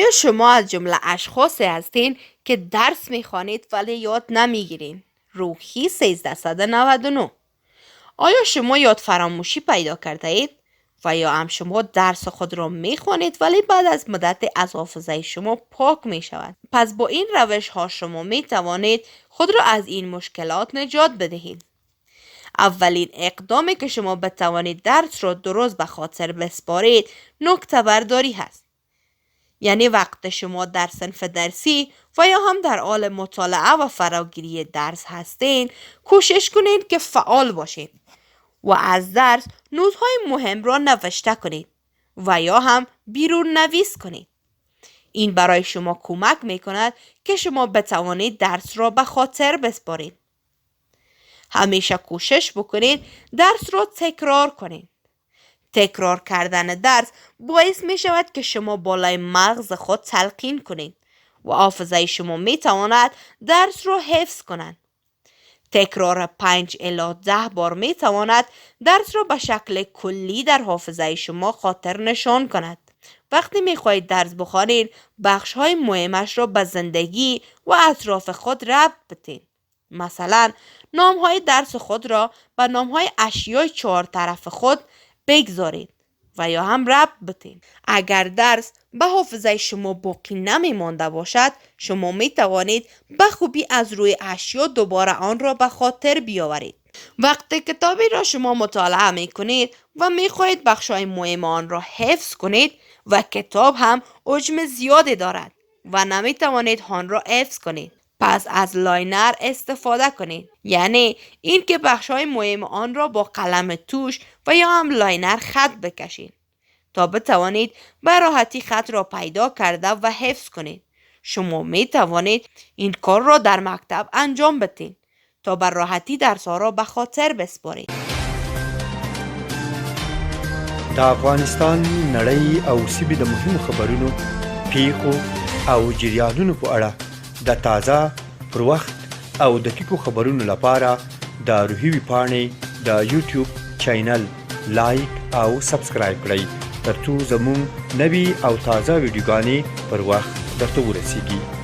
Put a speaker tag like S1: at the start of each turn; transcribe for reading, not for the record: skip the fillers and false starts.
S1: آیا شما از جمله اشخاصی هستین که درس میخوانید ولی یاد نمیگیرین؟ روحی 1399. آیا شما یاد فراموشی پیدا کرده اید؟ و یا هم شما درس خود را میخوانید ولی بعد از مدت از حافظه شما پاک میشود؟ پس با این روش ها شما میتوانید خود را از این مشکلات نجات بدهید. اولین اقدامی که شما بتوانید درس را درست به خاطر بسپارید نکته برداری هست. یعنی وقت شما در صنف درسی و یا هم در حال مطالعه و فراگیری درس هستین، کوشش کنید که فعال باشید و از درس نوت‌های مهم را نوشته کنید و یا هم بیرون نویس کنید. این برای شما کمک میکند که شما بتوانید درس را به خاطر بسپارید. همیشه کوشش بکنید درس را تکرار کنید. تکرار کردن درس باعث می شود که شما بالای مغز خود تلقین کنید و حافظه شما می تواند درس را حفظ کنند. تکرار 5 الی 10 بار می تواند درس را به شکل کلی در حافظه شما خاطر نشان کند. وقتی می خواهید درس بخوانید، بخش های مهمش را به زندگی و اطراف خود ربط بدید. مثلا نام های درس خود را به نام های اشیای 4 طرف خود بگذارید و یا هم ربط بدید. اگر درس به حافظه شما باقی نمی مانده باشد، شما می توانید به خوبی از روی اشیا دوباره آن را به خاطر بیاورید. وقتی کتابی را شما مطالعه می کنید و می خواهید بخشای مهم آن را حفظ کنید و کتاب هم حجم زیادی دارد و نمی توانید آن را حفظ کنید، پس از لاینر استفاده کنید. یعنی این که بخشای مهم آن را با قلم توش و یا هم لاینر خط بکشید تا بتوانید به راحتی خط را پیدا کرده و حفظ کنید. شما می توانید این کار را در مکتب انجام بدید تا به راحتی درس ها را به خاطر بسپارید.
S2: د افغانستان نړۍ او سیمې د مهمو خبرونو، پیښو او جریانونو په اړه د تازه، پر وخت او دقیقو خبرونو لپاره د روحي ویبپاڼې د یوټیوب چینل لایک او سبسکرایب کړئ ترڅو زموږ نوي او تازه ویډیوګانې پر وخت درته ورسیږي.